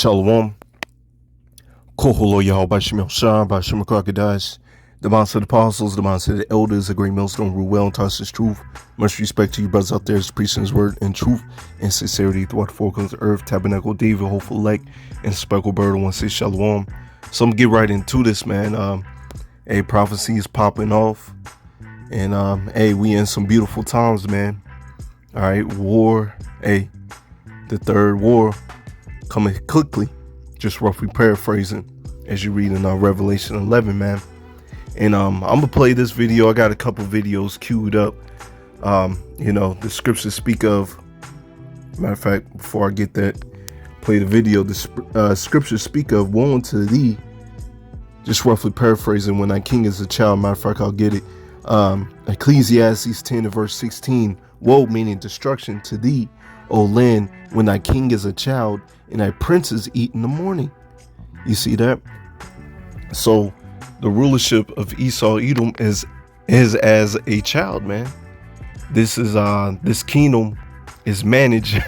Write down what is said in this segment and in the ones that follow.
Shalom. Koholo Yahweh Bashim Shah Bashim Crocodiles. The minds of the apostles, the minds of the elders, the great millstone rule well and touch his truth. Much respect to you brothers out there as preaching his word and truth and sincerity throughout the four corners of the earth. Tabernacle David, hopeful elect, and speckled bird. I want to say shalom. So I'm gonna get right into this, man. Prophecy is popping off. And we in some beautiful times, man. All right, war. The third war coming quickly. Just roughly paraphrasing as you read in Revelation 11, man. And I'm gonna play this video. I got a couple videos queued up. The scriptures speak of. Matter of fact, before I get that, play the video. The scriptures speak of woe unto thee. Just roughly paraphrasing, when thy king is a child. Matter of fact, I'll get it. Ecclesiastes 10 and verse 16. Woe, meaning destruction, to thee, O land, when thy king is a child and thy princes eat in the morning. You see that? So the rulership of Esau Edom is as a child, man. This is this kingdom is managed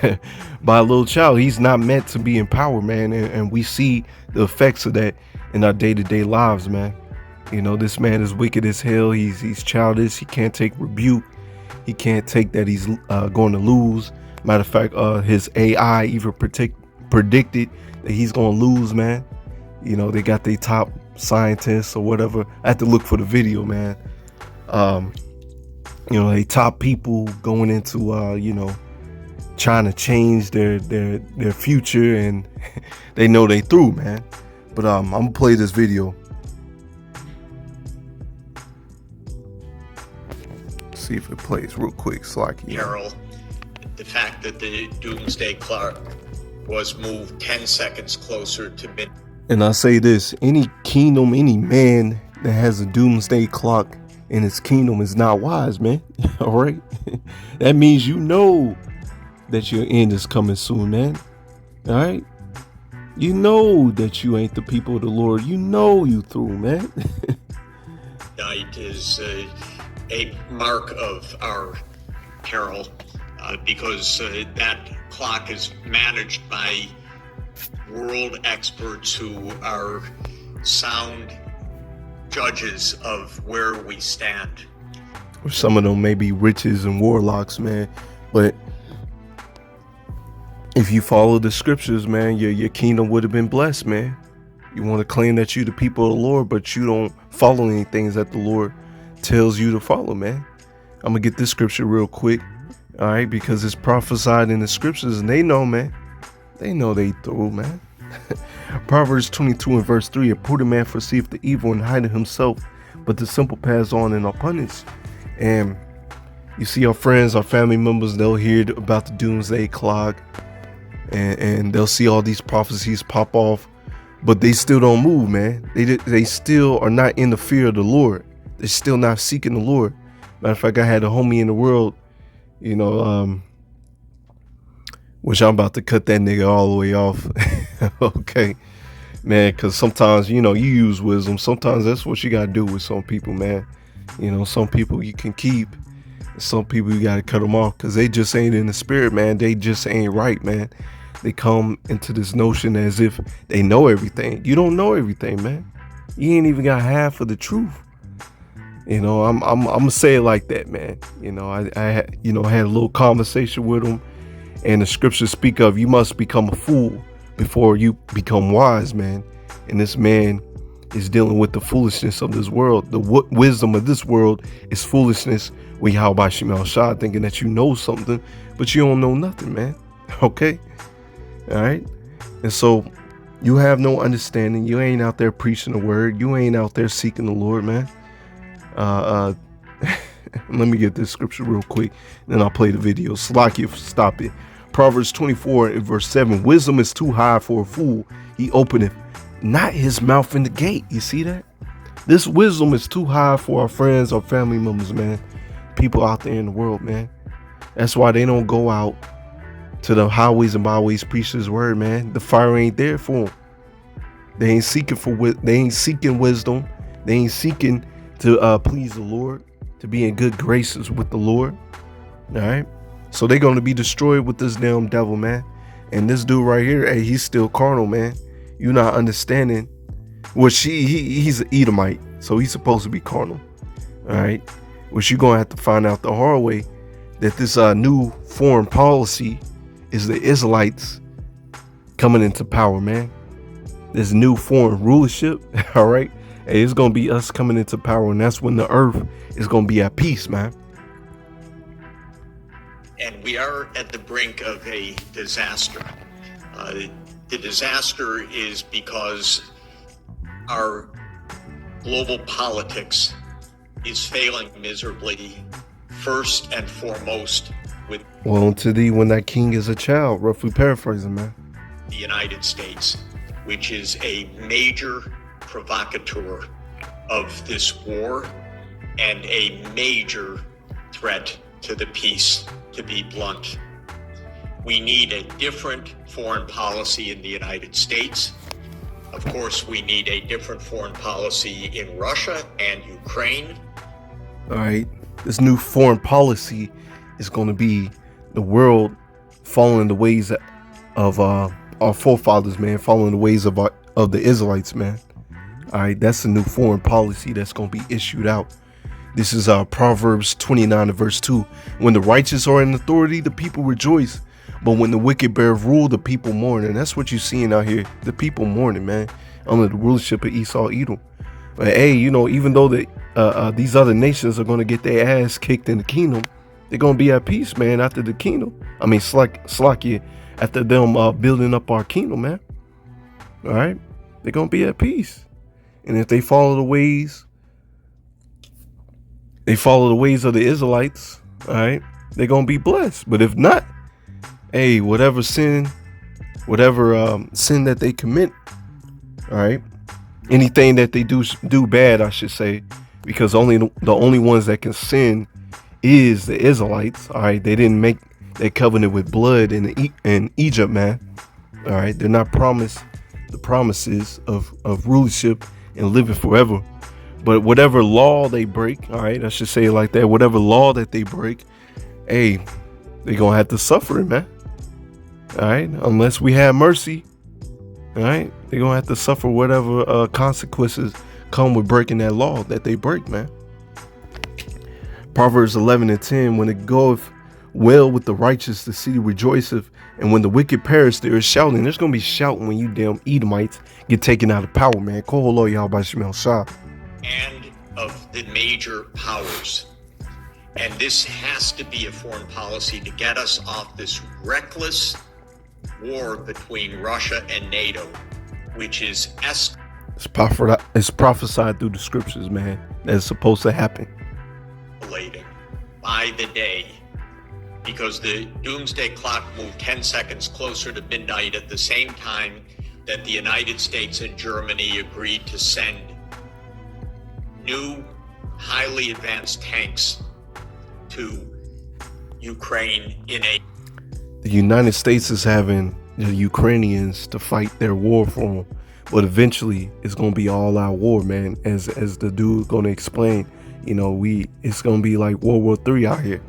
by a little child. He's not meant to be in power, man, and we see the effects of that in our day-to-day lives, man. You know, this man is wicked as hell. He's childish. He can't take rebuke. He can't take that he's going to lose. Matter of fact, his AI even predicted that he's going to lose, man. You know, they got their top scientists or whatever. I have to look for the video, man. They top people going into, trying to change their future, and they know they through, man. But I'm going to play this video. See if it plays real quick. Carol, the fact that the doomsday clock was moved 10 seconds closer to midnight. And I say this, any kingdom, any man that has a doomsday clock in his kingdom is not wise, man. All right. That means you know that your end is coming soon, man. All right. You know that you ain't the people of the Lord. You know you through, man. Night is a mark of our peril because that clock is managed by world experts who are sound judges of where we stand. Some of them may be witches and warlocks, man, but if you follow the scriptures, man, your kingdom would have been blessed, man. You want to claim that you the people of the Lord, but you don't follow any things that the Lord tells you to follow, man. I'm gonna get this scripture real quick, all right, because it's prophesied in the scriptures, and they know, man. They know they through, man. Proverbs 22 and verse 3. A prudent man foreseeth the evil and hideth himself, but the simple pass on and are punished. And you see our friends, our family members, they'll hear about the doomsday clock, and they'll see all these prophecies pop off, but they still don't move, man. They still are not in the fear of the Lord. They're still not seeking the Lord. Matter of fact, I had a homie in the world, which I'm about to cut that nigga all the way off. Okay, man, because sometimes, you use wisdom. Sometimes that's what you got to do with some people, man. Some people you can keep. Some people you got to cut them off because they just ain't in the spirit, man. They just ain't right, man. They come into this notion as if they know everything. You don't know everything, man. You ain't even got half of the truth. I'm gonna say it like that, man. I had a little conversation with him, and the scriptures speak of you must become a fool before you become wise, man. And this man is dealing with the foolishness of this world. The wisdom of this world is foolishness. We how by Shemal Shah, thinking that you know something, but you don't know nothing, man. Okay, all right. And so you have no understanding. You ain't out there preaching the word. You ain't out there seeking the Lord, man. Let me get this scripture real quick, then I'll play the video. Slakia, stop it. Proverbs 24 and verse 7. Wisdom is too high for a fool. He openeth not his mouth in the gate. You see that? This wisdom is too high for our friends, our family members, man. People out there in the world, man. That's why they don't go out to the highways and byways preach his word, man. The fire ain't there for them. They ain't seeking wisdom. They ain't seeking to please the Lord, to be in good graces with the Lord. All right. So they're going to be destroyed with this damn devil, man. And this dude right here, hey, he's still carnal, man. You're not understanding. Well, he's an Edomite, so he's supposed to be carnal. All right. Which you're gonna have to find out the hard way, that this new foreign policy is the Israelites coming into power, man. This new foreign rulership, all right. Hey, it's gonna be us coming into power, and that's when the earth is gonna be at peace, man. And we are at the brink of a disaster. The disaster is because our global politics is failing miserably, first and foremost with Woe unto thee when thy king is a child, roughly paraphrasing, man. the United States, which is a major provocateur of this war and a major threat to the peace, to be blunt. We need a different foreign policy in the United States. Of course, we need a different foreign policy in Russia and Ukraine. All right. This new foreign policy is going to be the world following the ways of our forefathers, man, following the ways of the Israelites, man. All right. That's the new foreign policy that's going to be issued out. This is Proverbs 29 and verse 2. When the righteous are in authority, the people rejoice. But when the wicked bear rule, the people mourn. And that's what you're seeing out here. The people mourning, man, under the rulership of Esau, Edom. But hey, you know, even though these other nations are going to get their ass kicked in the kingdom, they're going to be at peace, man, after the kingdom. I mean, Slakia, after them building up our kingdom, man. All right. They're going to be at peace. And if they follow the ways of the Israelites, all right, they're going to be blessed. But if not, hey, whatever sin that they commit, all right, anything that they do bad, I should say, because the only ones that can sin is the Israelites, all right. They didn't make that covenant with blood in Egypt, man. All right, they're not promised the promises of rulership and living forever. But whatever law they break, all right, I should say it like that, whatever law that they break, hey, they're going to have to suffer it, man. All right, unless we have mercy, all right, they're going to have to suffer whatever consequences come with breaking that law that they break, man. Proverbs 11 and 10, when it goeth well with the righteous, the city rejoiceth, and when the wicked perish, there is shouting. There's going to be shouting when you damn Edomites get taken out of power, man. Koholo Yahweh Shemel Shah. And of the major powers. And this has to be a foreign policy to get us off this reckless war between Russia and NATO, which is It's prophesied through the scriptures, man. That's supposed to happen. Escalating by the day, because the doomsday clock moved 10 seconds closer to midnight at the same time that the United States and Germany agreed to send new, highly advanced tanks to Ukraine The United States is having the Ukrainians to fight their war for them, but eventually it's gonna be all out war, man. As the dude gonna explain, you know, it's gonna be like World War III out here.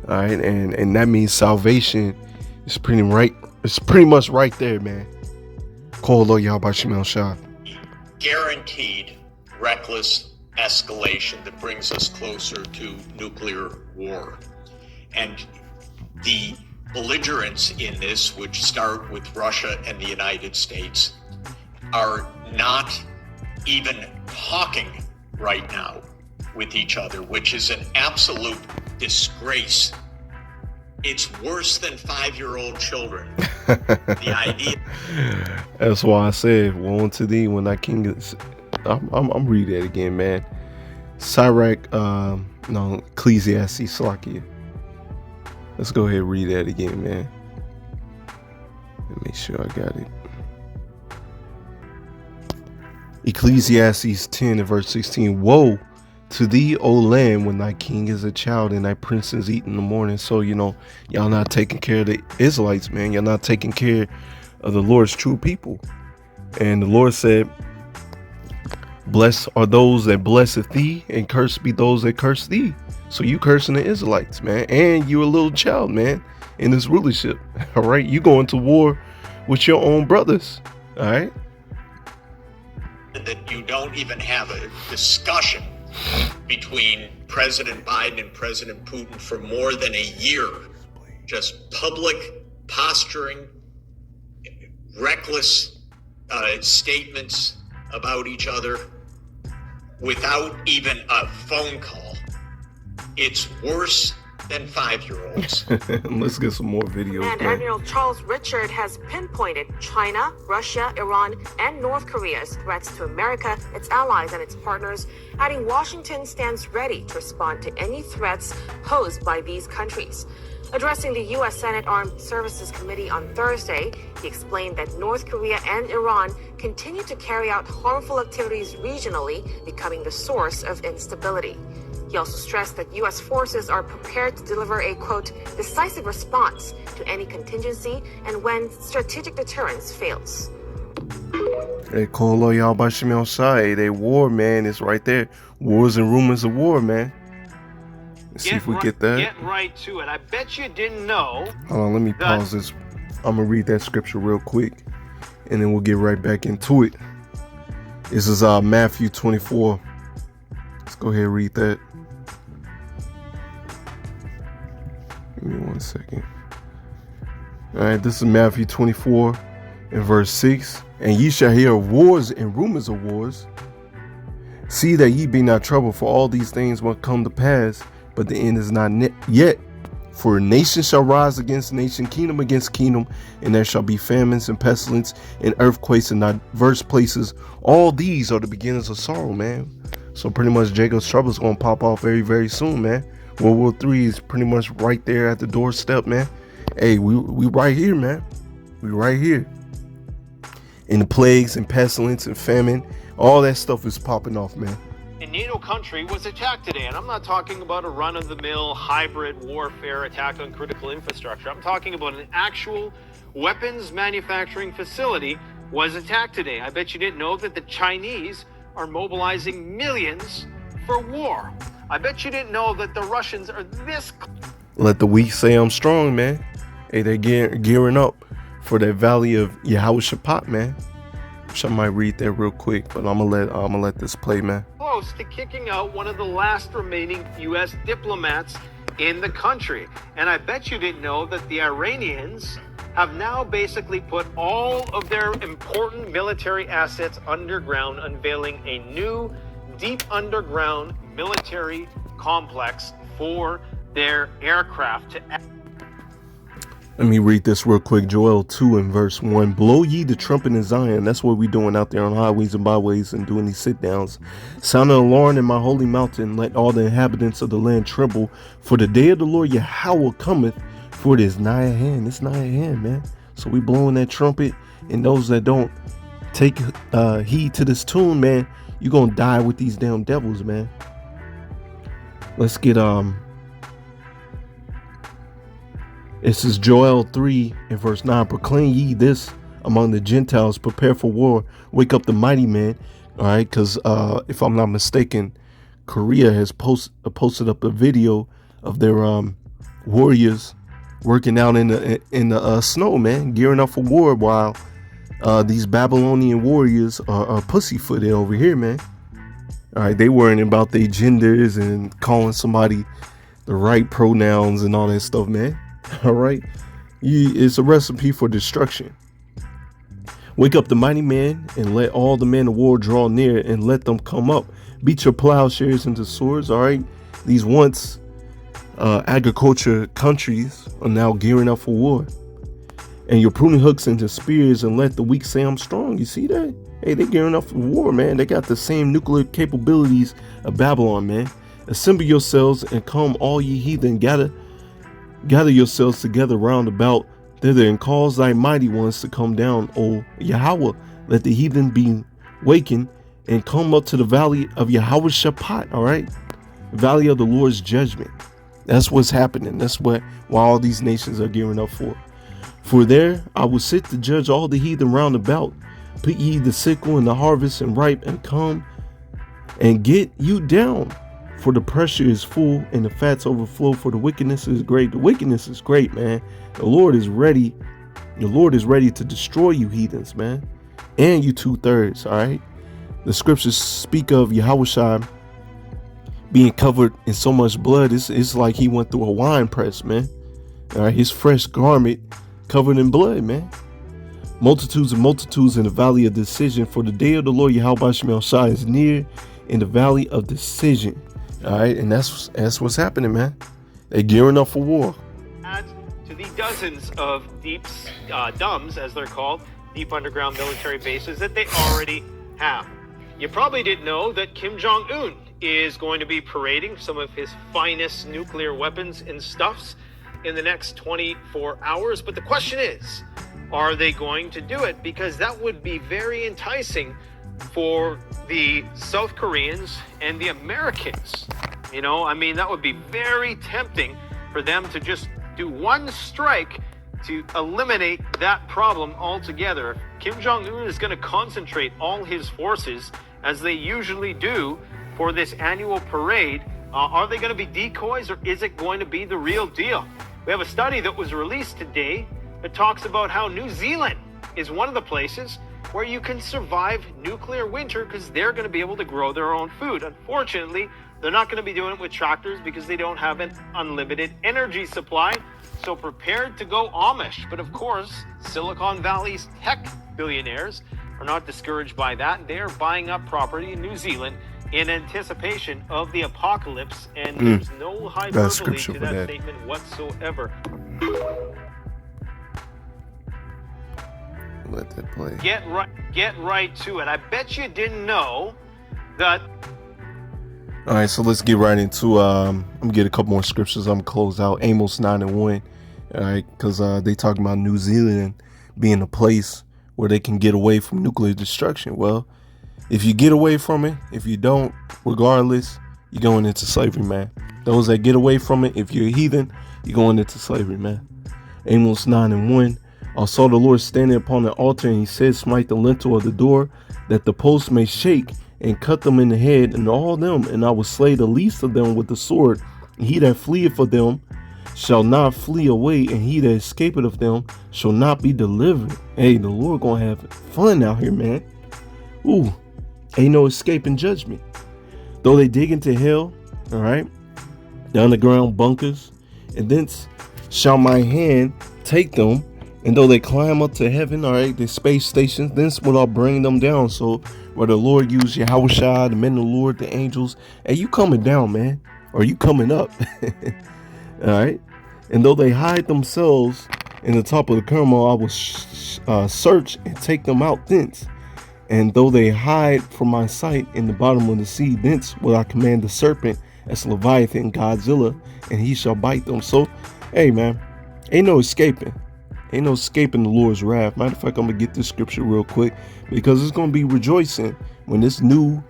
All right, and that means salvation is pretty right. It's pretty much right there, man. Call Lord Yahweh Shemel Shah. Guaranteed reckless escalation that brings us closer to nuclear war. And the belligerents in this, which start with Russia and the United States, are not even talking right now with each other, which is an absolute disgrace. It's worse than 5-year-old children. The idea. That's why I said, woe unto thee when thy king is. I'm reading that again, man. Sirach, Ecclesiastes, Slakia. Let's go ahead and read that again, man. Let me make sure I got it. Ecclesiastes 10 and verse 16. Woe to thee, O land, when thy king is a child and thy princes eat in the morning. So, you know, y'all not taking care of the Israelites, man. Y'all not taking care of the Lord's true people. And the Lord said, Blessed are those that blesseth thee, and cursed be those that curse thee. So you cursing the Israelites, man, and you a little child, man, in this rulership. All right, you going to war with your own brothers. All right. That you don't even have a discussion between President Biden and President Putin for more than a year. Just public posturing, reckless statements about each other without even a phone call. It's worse than 5-year-olds. Let's get some more videos. And Admiral Charles Richard has pinpointed China, Russia, Iran, and North Korea's threats to America, its allies, and its partners, adding Washington stands ready to respond to any threats posed by these countries. Addressing the U.S. Senate Armed Services Committee on Thursday, he explained that North Korea and Iran continue to carry out harmful activities regionally, becoming the source of instability. He also stressed that U.S. forces are prepared to deliver a, quote, decisive response to any contingency and when strategic deterrence fails. Hey, Kolo, y'all by Shimon Shai. They war, man. It's right there. Wars and rumors of war, man. Let's see if we get that. Get right to it. I bet you didn't know. Hold on, let me pause this. I'm going to read that scripture real quick, and then we'll get right back into it. This is Matthew 24. Let's go ahead and read that. Give me 1 second. All right, this is Matthew 24 and verse 6. And ye shall hear of wars and rumors of wars. See that ye be not troubled, for all these things will come to pass, but the end is not yet. For nation shall rise against nation, kingdom against kingdom, and there shall be famines and pestilence and earthquakes in diverse places. All these are the beginnings of sorrow, man. So pretty much Jacob's trouble is going to pop off very, very soon, man. World War III is pretty much right there at the doorstep, man. Hey, we right here, man. We right here. And the plagues and pestilence and famine, all that stuff is popping off, man. A NATO country was attacked today, and I'm not talking about a run-of-the-mill hybrid warfare attack on critical infrastructure. I'm talking about an actual weapons manufacturing facility was attacked today. I bet you didn't know that the Chinese are mobilizing millions for war. I bet you didn't know that the Russians are this. Let the weak say I'm strong, man. Hey, they're gearing up for that valley of Yehoshaphat, man. Which I might read that real quick, but I'm gonna let this play, man. Close to kicking out one of the last remaining U.S. diplomats in the country. And I bet you didn't know that the Iranians have now basically put all of their important military assets underground, unveiling a new deep underground military complex for their aircraft to. Let me read this real quick. Joel 2 and verse 1. Blow ye the trumpet in Zion. That's what we doing out there on highways and byways and doing these sit downs. Sound an alarm in my holy mountain. Let all the inhabitants of the land tremble. For the day of the Lord Yahweh cometh. For it is nigh at hand. It's nigh at hand, man. So we blowing that trumpet. And those that don't take heed to this tune, man, you're going to die with these damn devils, man. Let's get This is Joel 3 and verse 9. Proclaim ye this among the Gentiles, prepare for war, wake up the mighty man. All right, because if I'm not mistaken, Korea has posted up a video of their warriors working out in the snow, man, gearing up for war, while these Babylonian warriors are pussyfooted over here, man. All right, they worrying about their genders and calling somebody the right pronouns and all that stuff, man. All right, it's a recipe for destruction. Wake up the mighty man and let all the men of war draw near and let them come up. Beat your plowshares into swords. All right, these once agriculture countries are now gearing up for war. And your pruning hooks into spears and let the weak say I'm strong. You see that? Hey, they're gearing up for war, man. They got the same nuclear capabilities of Babylon, man. Assemble yourselves and come, all ye heathen, gather yourselves together round about thither, and cause thy mighty ones to come down, O Yahweh. Let the heathen be wakened and come up to the valley of Yehoshaphat. All right, valley of the Lord's judgment. That's what's happening. That's what all these nations are gearing up for. For there I will sit to judge all the heathen round about. Put ye the sickle in the harvest and ripe, and come and get you down. For the pressure is full and the fats overflow, for the wickedness is great. The wickedness is great, man. The Lord is ready. The Lord is ready to destroy you heathens, man. And you 2/3, all right? The scriptures speak of Yahushua being covered in so much blood. It's like he went through a wine press, man. All right, his fresh garment covered in blood, man. Multitudes and multitudes in the valley of decision, for the day of the Lord Yahweh Shemel Shai is near in the valley of decision. All right, and that's what's happening, man. They're gearing up for war. Add to the dozens of deep DUMBs, as they're called, deep underground military bases that they already have. You probably didn't know that Kim Jong-un is going to be parading some of his finest nuclear weapons and stuffs in the next 24 hours. But the question is, are they going to do it? Because that would be very enticing for the South Koreans and the Americans. You know, I mean, that would be very tempting for them to just do one strike to eliminate that problem altogether. Kim Jong-un is going to concentrate all his forces, as they usually do, for this annual parade. Are they going to be decoys, or is it going to be the real deal? We have a study that was released today that talks about how New Zealand is one of the places where you can survive nuclear winter because they're going to be able to grow their own food. Unfortunately, they're not going to be doing it with tractors because they don't have an unlimited energy supply. So prepared to go Amish. But of course, Silicon Valley's tech billionaires are not discouraged by that. They are buying up property in New Zealand in anticipation of the apocalypse. And there's no hyperbole to that statement whatsoever. Let that play. Get right to it. I bet you didn't know that. All right, so let's get right into I'm gonna get a couple more scriptures. I'm gonna close out Amos 9:1. All right, because they talking about New Zealand being a place where they can get away from nuclear destruction. Well, if you get away from it, if you don't, regardless, you're going into slavery, man. Those that get away from it, if you're a heathen, you're going into slavery, man. Amos 9:1. I saw the Lord standing upon the altar, and he said, smite the lintel of the door, that the posts may shake, and cut them in the head, and all them, and I will slay the least of them with the sword. And he that fleeth for them shall not flee away, and he that escapeth of them shall not be delivered. Hey, the Lord gonna have fun out here, man. Ooh, ain't no escaping judgment. Though they dig into hell, all right, the underground bunkers, and thence shall my hand take them. And though they climb up to heaven, all right, the space stations, thence will I bring them down. So where the Lord used Yahushua, the men of the Lord, the angels, hey, you coming down, man, or you coming up. All right. And though they hide themselves in the top of the Carmel, I will search and take them out thence. And though they hide from my sight in the bottom of the sea, thence will I command the serpent, as Leviathan, Godzilla, and he shall bite them. So, hey, man, ain't no escaping. Ain't no escaping the Lord's wrath. Matter of fact, I'm gonna get this scripture real quick, because it's gonna be rejoicing when this new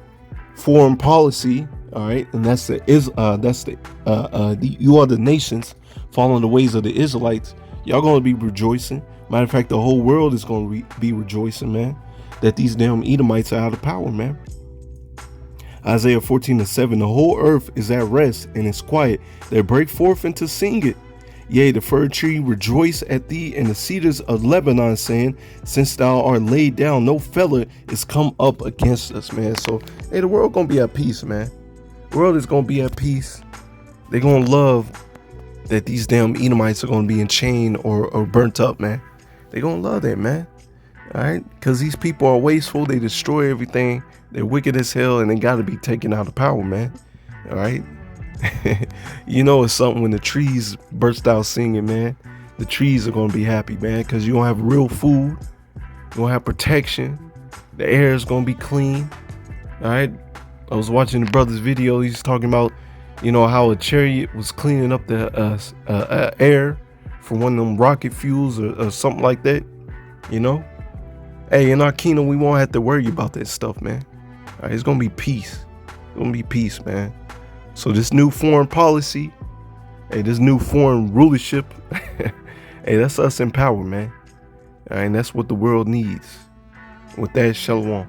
foreign policy, all right, and you are the nations following the ways of the Israelites. Y'all gonna be rejoicing. Matter of fact, the whole world is gonna be rejoicing, man, that these damn Edomites are out of power, man. Isaiah 14:7. The whole earth is at rest and is quiet. They break forth into singing. Yea, the fir tree rejoice at thee, and the cedars of Lebanon, saying, since thou art laid down, no feller is come up against us, man. So, hey, the world gonna be at peace, man. The world is gonna be at peace. They're gonna love that these damn Edomites are gonna be in chain or burnt up, man. They're gonna love that, man. All right, because these people are wasteful. They destroy everything. They're wicked as hell, and they gotta be taken out of power, man. All right. You know, it's something when the trees burst out singing, man. The trees are gonna be happy, man, because you're gonna have real food, you're gonna have protection, the air is gonna be clean. All right, I was watching the brother's video. He's talking about, you know, how a chariot was cleaning up the air from one of them rocket fuels or something like that. You know, hey, in our kingdom we won't have to worry about that stuff, man. All right, it's gonna be peace. It's gonna be peace, man. So this new foreign policy, hey, this new foreign rulership, hey, that's us in power, man. All right, and that's what the world needs. With that, shalom.